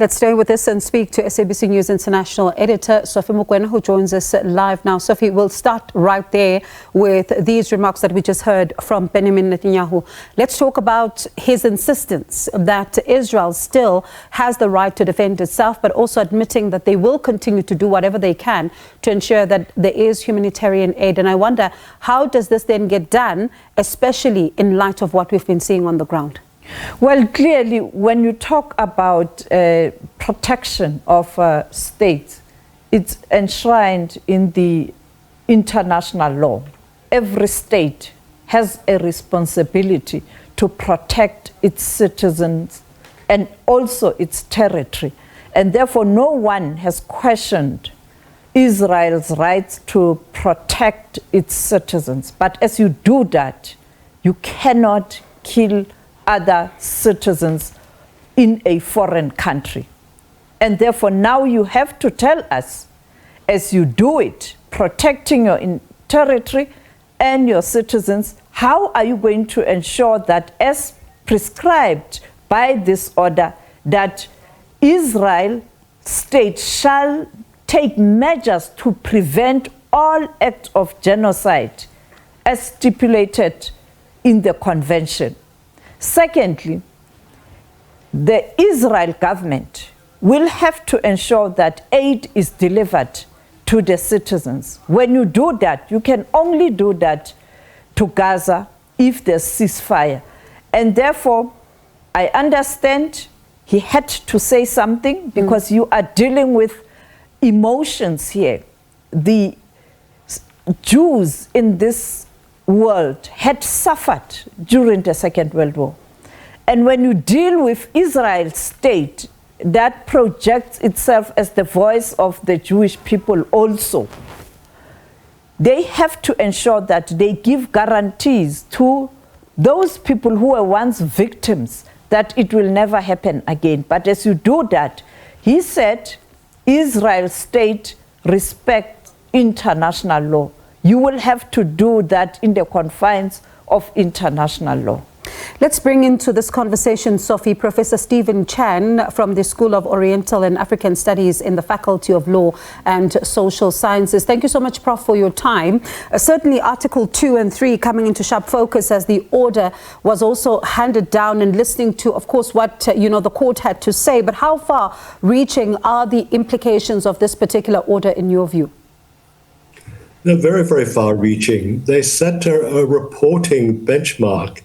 Let's stay with us and speak to SABC News International editor Sophie Mokoena, who joins us live now. Sophie, we'll start right there with these remarks that we just heard from Benjamin Netanyahu. Let's talk about his insistence that Israel still has the right to defend itself, but also admitting that they will continue to do whatever they can to ensure that there is humanitarian aid. And I wonder, how does this then get done, especially in light of what we've been seeing on the ground? Well, clearly, when you talk about protection of states, it's enshrined in the international law. Every state has a responsibility to protect its citizens and also its territory. And therefore, no one has questioned Israel's rights to protect its citizens. But as you do that, you cannot kill other citizens in a foreign country. And therefore now you have to tell us, as you do it, protecting your territory and your citizens, how are you going to ensure that, as prescribed by this order, that Israel state shall take measures to prevent all acts of genocide as stipulated in the convention. Secondly, the Israel government will have to ensure that aid is delivered to the citizens. When you do that, you can only do that to Gaza if there's ceasefire. And therefore, I understand he had to say something because you are dealing with emotions here. The Jews in this world had suffered during the Second World War. And when you deal with Israel's state, that projects itself as the voice of the Jewish people also, they have to ensure that they give guarantees to those people who were once victims that it will never happen again. But as you do that, he said, Israel's state respects international law. You will have to do that in the confines of international law. Let's bring into this conversation, Sophie, Professor Stephen Chan from the School of Oriental and African Studies in the Faculty of Law and Social Sciences. Thank you so much, Prof, for your time. Certainly Article 2 and 3 coming into sharp focus as the order was also handed down, and listening to, of course, what the court had to say. But how far reaching are the implications of this particular order in your view? They're very, very far-reaching. They set a reporting benchmark.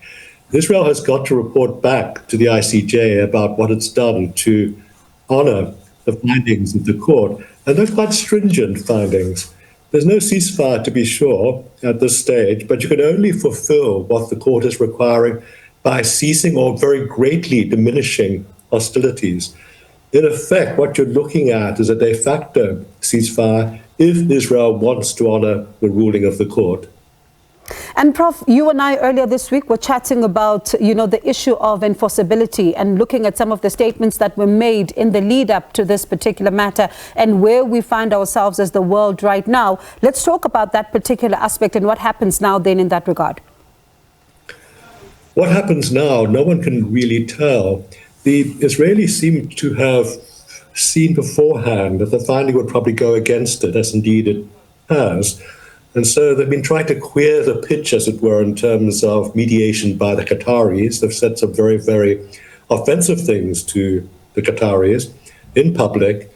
Israel has got to report back to the ICJ about what it's done to honor the findings of the court. And those quite stringent findings. There's no ceasefire, to be sure, at this stage, but you can only fulfill what the court is requiring by ceasing or very greatly diminishing hostilities. In effect, what you're looking at is a de facto ceasefire if Israel wants to honor the ruling of the court. And Prof, you and I earlier this week were chatting about, the issue of enforceability and looking at some of the statements that were made in the lead up to this particular matter and where we find ourselves as the world right now. Let's talk about that particular aspect and what happens now then in that regard. What happens now, no one can really tell. The Israelis seem to have seen beforehand that the finding would probably go against it, as indeed it has. And so they've been trying to queer the pitch, as it were, in terms of mediation by the Qataris. They've said some very, very offensive things to the Qataris in public.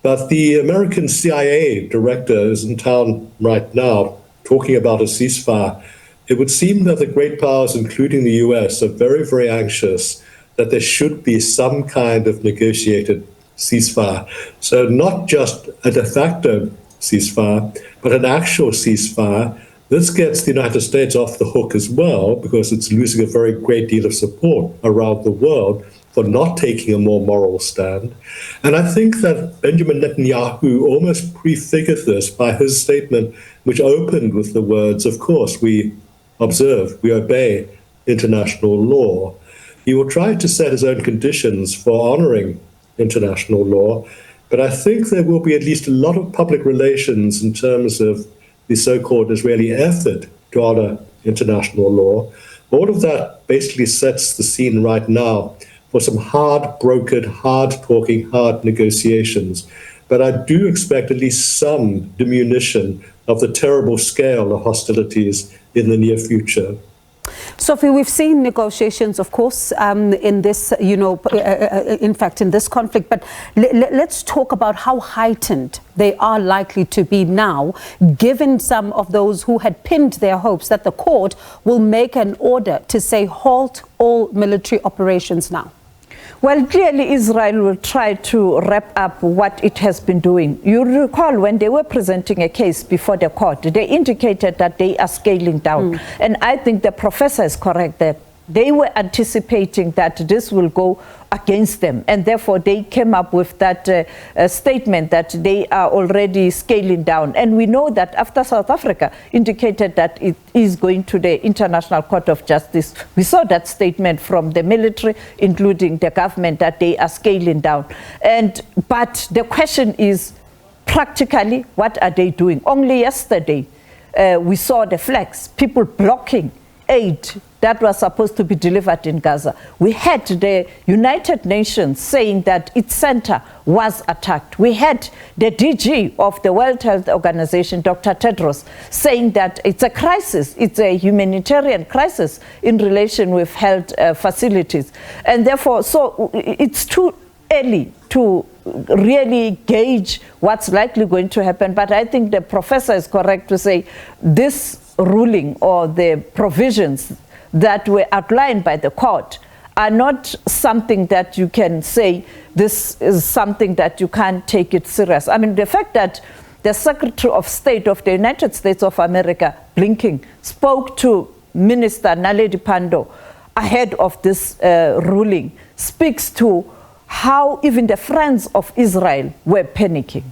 But the American CIA director is in town right now talking about a ceasefire. It would seem that the great powers, including the US, are very, very anxious that there should be some kind of negotiated ceasefire. So not just a de facto ceasefire, but an actual ceasefire. This gets the United States off the hook as well, because it's losing a very great deal of support around the world for not taking a more moral stand. And I think that Benjamin Netanyahu almost prefigured this by his statement, which opened with the words, of course, we observe, we obey international law. He will try to set his own conditions for honoring international law, but I think there will be at least a lot of public relations in terms of the so-called Israeli effort to honor international law. All of that basically sets the scene right now for some hard-brokered, hard-talking, hard negotiations. But I do expect at least some diminution of the terrible scale of hostilities in the near future. Sophie, we've seen negotiations, of course, in this, in fact, in this conflict. But let's talk about how heightened they are likely to be now, given some of those who had pinned their hopes that the court will make an order to say halt all military operations now. Well, clearly Israel will try to wrap up what it has been doing. You recall when they were presenting a case before the court, they indicated that they are scaling down. And I think the professor is correct that they were anticipating that this will go against them, and therefore they came up with that statement that they are already scaling down. And we know that after South Africa indicated that it is going to the International Court of Justice, we saw that statement from the military, including the government, that they are scaling down. But the question is, practically, what are they doing? Only yesterday, we saw the flags, people blocking aid that was supposed to be delivered in Gaza. We had the United Nations saying that its center was attacked. We had the DG of the World Health Organization, Dr. Tedros, saying that it's a crisis, it's a humanitarian crisis in relation with health facilities. And therefore, so it's too early to really gauge what's likely going to happen. But I think the professor is correct to say this ruling or the provisions that were outlined by the court are not something that you can say this is something that you can't take it serious. I mean, the fact that the Secretary of State of the United States of America, Blinken, spoke to Minister Naledi Pandor ahead of this ruling speaks to how even the friends of Israel were panicking.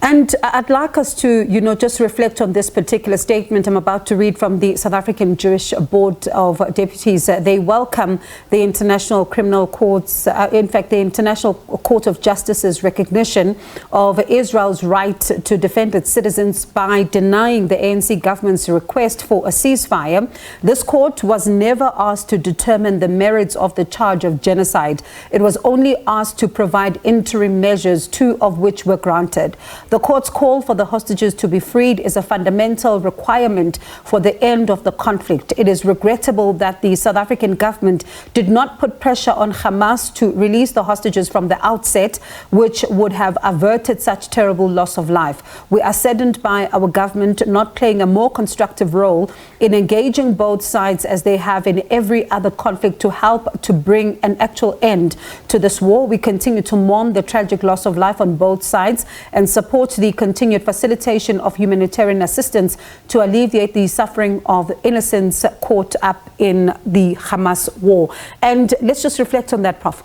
And I'd like us to, just reflect on this particular statement I'm about to read from the South African Jewish Board of Deputies. They welcome the International Criminal Court's, in fact, the International Court of Justice's recognition of Israel's right to defend its citizens by denying the ANC government's request for a ceasefire. This court was never asked to determine the merits of the charge of genocide. It was only asked to provide interim measures, 2 of which were granted. The court's call for the hostages to be freed is a fundamental requirement for the end of the conflict. It is regrettable that the South African government did not put pressure on Hamas to release the hostages from the outset, which would have averted such terrible loss of life. We are saddened by our government not playing a more constructive role in engaging both sides as they have in every other conflict to help to bring an actual end to this war. We continue to mourn the tragic loss of life on both sides and support the continued facilitation of humanitarian assistance to alleviate the suffering of innocents caught up in the Hamas war. And let's just reflect on that, Prof.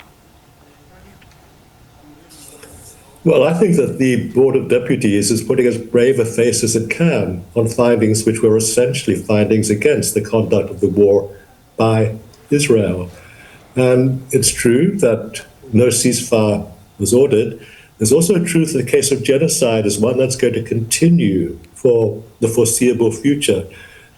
Well, I think that the Board of Deputies is putting as brave a face as it can on findings which were essentially findings against the conduct of the war by Israel. And it's true that no ceasefire was ordered. There's also a truth that the case of genocide is one that's going to continue for the foreseeable future.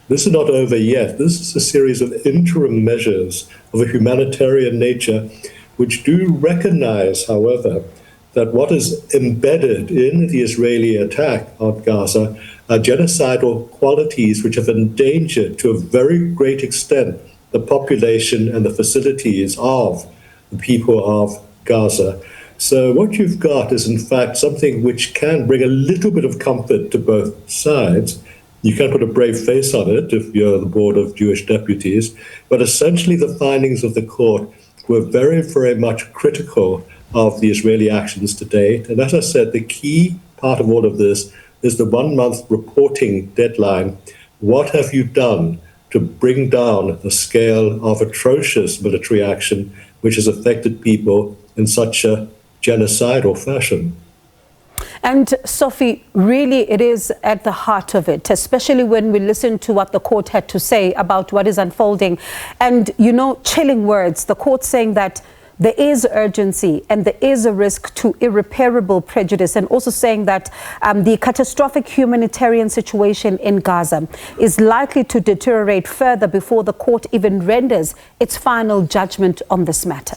This is not over yet. This is a series of interim measures of a humanitarian nature which do recognize, however, that what is embedded in the Israeli attack on Gaza are genocidal qualities which have endangered to a very great extent the population and the facilities of the people of Gaza. So what you've got is, in fact, something which can bring a little bit of comfort to both sides. You can put a brave face on it if you're the Board of Jewish Deputies, but essentially the findings of the court were very, very much critical of the Israeli actions to date. And as I said, the key part of all of this is the 1-month reporting deadline. What have you done to bring down the scale of atrocious military action which has affected people in such a genocidal fashion? And Sophie, really it is at the heart of it, especially when we listen to what the court had to say about what is unfolding. And, chilling words, the court saying that there is urgency and there is a risk to irreparable prejudice, and also saying that the catastrophic humanitarian situation in Gaza is likely to deteriorate further before the court even renders its final judgment on this matter.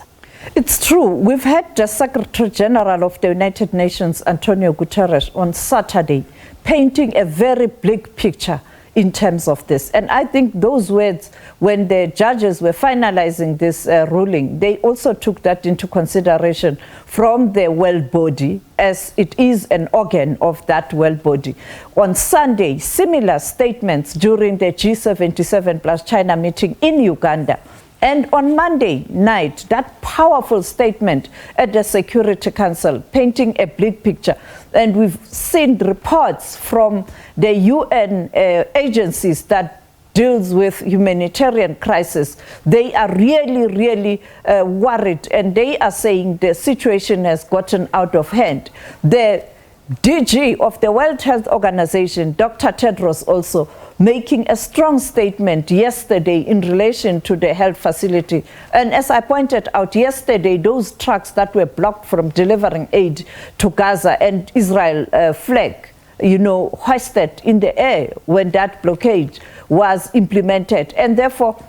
It's true. We've had the Secretary General of the United Nations, Antonio Guterres, on Saturday, painting a very bleak picture in terms of this. And I think those words, when the judges were finalizing this ruling, they also took that into consideration from the world body, as it is an organ of that world body. On Sunday, similar statements during the G77 plus China meeting in Uganda. And on Monday night, that powerful statement at the Security Council, painting a bleak picture. And we've seen reports from the UN agencies that deals with humanitarian crisis. They are really worried, and they are saying the situation has gotten out of hand. The DG of the World Health Organization, Dr. Tedros, also making a strong statement yesterday in relation to the health facility. And as I pointed out yesterday, those trucks that were blocked from delivering aid to Gaza, and Israel flag, hoisted in the air when that blockade was implemented. And therefore,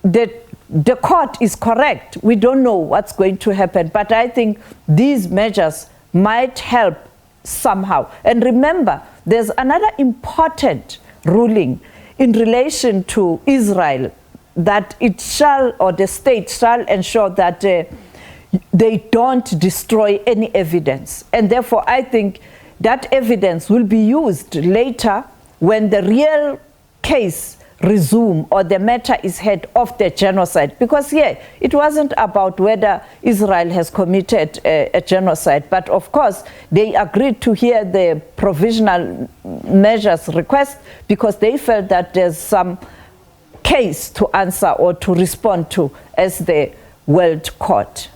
the court is correct. We don't know what's going to happen, but I think these measures might help somehow. And remember, there's another important ruling in relation to Israel, that it shall, or the state shall ensure that they don't destroy any evidence. And therefore, I think that evidence will be used later when the real case resume or the matter is head of the genocide. Because it wasn't about whether Israel has committed a genocide, but of course they agreed to hear the provisional measures request because they felt that there's some case to answer or to respond to as the World Court.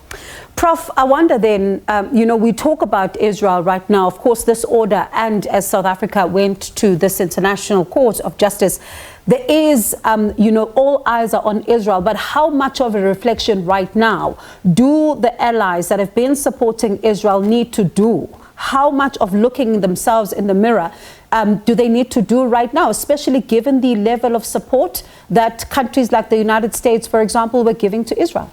Prof, I wonder then, we talk about Israel right now. Of course, this order, and as South Africa went to this International Court of Justice, there is, all eyes are on Israel. But how much of a reflection right now do the allies that have been supporting Israel need to do? How much of looking themselves in the mirror do they need to do right now, especially given the level of support that countries like the United States, for example, were giving to Israel?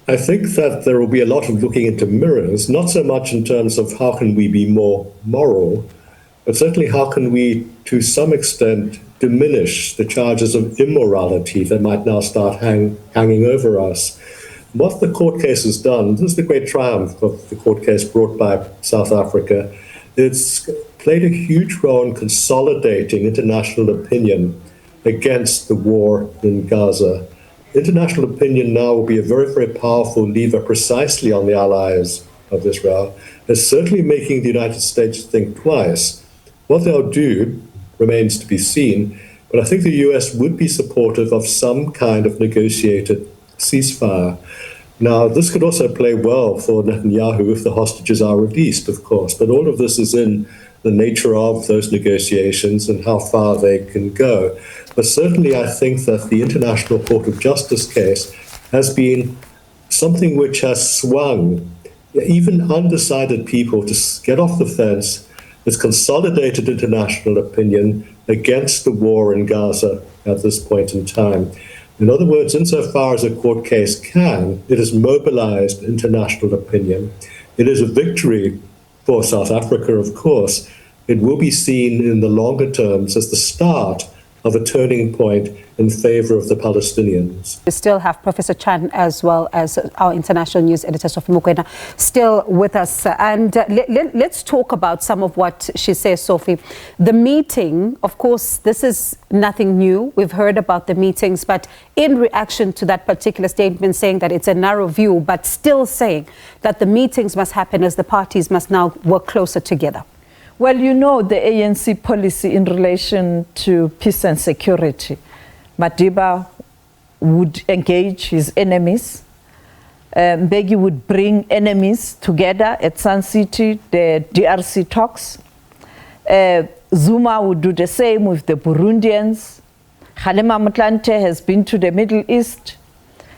I think that there will be a lot of looking into mirrors, not so much in terms of how can we be more moral, but certainly how can we, to some extent, diminish the charges of immorality that might now start hanging over us. What the court case has done, this is the great triumph of the court case brought by South Africa, it's played a huge role in consolidating international opinion against the war in Gaza. International opinion now will be a very powerful lever precisely on the allies of Israel. It's certainly making the United States think twice. What they'll do remains to be seen, but I think the US would be supportive of some kind of negotiated ceasefire. Now, this could also play well for Netanyahu if the hostages are released, of course, but all of this is in the nature of those negotiations and how far they can go. But certainly I think that the International Court of Justice case has been something which has swung even undecided people to get off the fence. It's consolidated international opinion against the war in Gaza at this point in time. In other words, insofar as a court case can, it has mobilized international opinion. It is a victory for South Africa, of course. It will be seen in the longer terms as the start of a turning point in favor of the Palestinians. We still have Professor Chan as well as our international news editor, Sophie Mokoena, still with us. And let's talk about some of what she says, Sophie. The meeting, of course, this is nothing new. We've heard about the meetings, but in reaction to that particular statement saying that it's a narrow view, but still saying that the meetings must happen as the parties must now work closer together. Well, the ANC policy in relation to peace and security. Madiba would engage his enemies. Mbeki would bring enemies together at Sun City, the DRC talks. Zuma would do the same with the Burundians. Kgalema Motlanthe has been to the Middle East.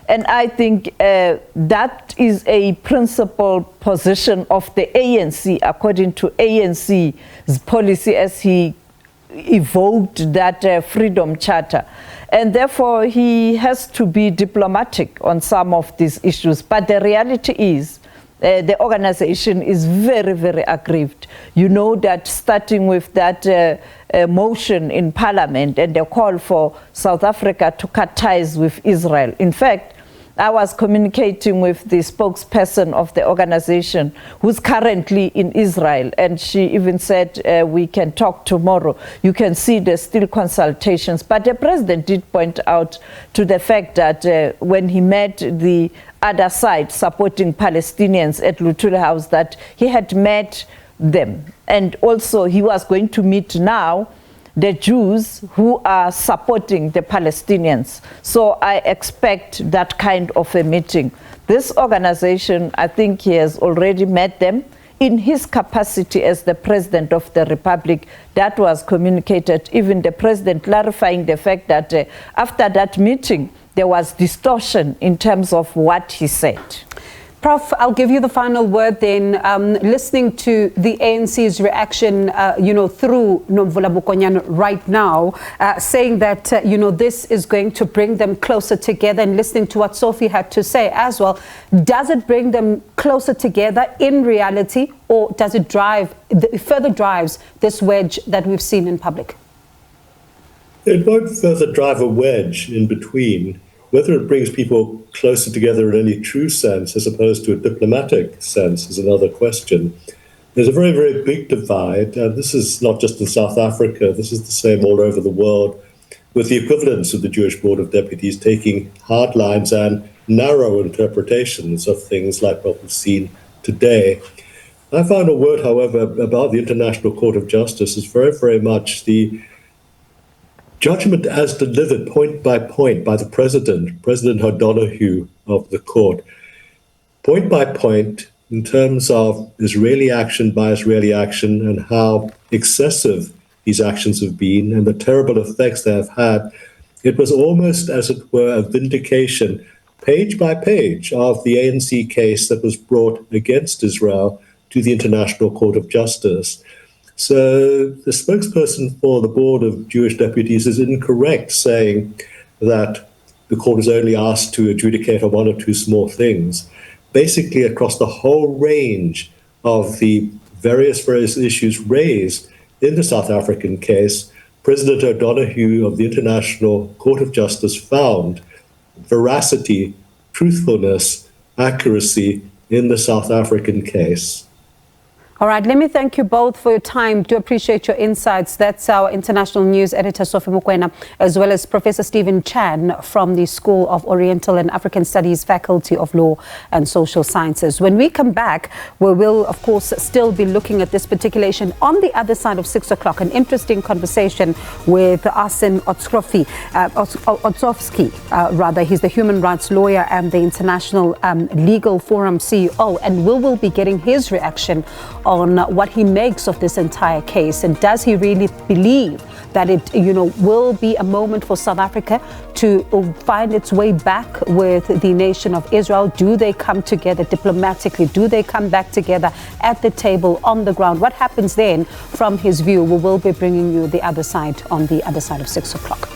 And I think that is a principled position of the ANC, according to ANC's policy as he evoked that Freedom Charter. And therefore, he has to be diplomatic on some of these issues. But the reality is, the organization is very, very aggrieved. You know that starting with that motion in Parliament and the call for South Africa to cut ties with Israel. In fact, I was communicating with the spokesperson of the organization who's currently in Israel, and she even said we can talk tomorrow. You can see there's still consultations. But the president did point out to the fact that when he met the other side supporting Palestinians at Luthuli House, that he had met them. And also he was going to meet now the Jews who are supporting the Palestinians. So I expect that kind of a meeting. This organization, I think he has already met them in his capacity as the President of the Republic. That was communicated, even the President clarifying the fact that after that meeting, there was distortion in terms of what he said. Prof, I'll give you the final word then. Listening to the ANC's reaction, through Nomvula Mokoena right now, saying that, this is going to bring them closer together, and listening to what Sophie had to say as well, does it bring them closer together in reality, or does it further drives this wedge that we've seen in public? It won't further drive a wedge in between. Whether it brings people closer together in any true sense as opposed to a diplomatic sense is another question. There's a very, very big divide. This is not just in South Africa. This is the same all over the world, with the equivalents of the Jewish Board of Deputies taking hard lines and narrow interpretations of things like what we've seen today. I found a word, however, about the International Court of Justice is very, very much the judgment as delivered point by the President O'Donoghue of the court, point by point in terms of Israeli action by Israeli action and how excessive these actions have been and the terrible effects they have had. It was almost, as it were, a vindication, page by page, of the ANC case that was brought against Israel to the International Court of Justice. So the spokesperson for the Board of Jewish Deputies is incorrect, saying that the court is only asked to adjudicate on one or two small things. Basically, across the whole range of the various issues raised in the South African case, President O'Donoghue of the International Court of Justice found veracity, truthfulness, accuracy in the South African case. All right, let me thank you both for your time. Do appreciate your insights. That's our international news editor, Sophie Mokoena, as well as Professor Stephen Chan from the School of Oriental and African Studies, Faculty of Law and Social Sciences. When we come back, we will, of course, still be looking at this particular issue. On the other side of 6 o'clock, an interesting conversation with Arsen Otsovsky. He's the human rights lawyer and the International Legal Forum CEO, and we will be getting his reaction on what he makes of this entire case, and does he really believe that it will be a moment for South Africa to find its way back with the nation of Israel? Do they come together diplomatically? Do they come back together at the table on the ground? What happens then from his view? We will be bringing you the other side on the other side of 6 o'clock.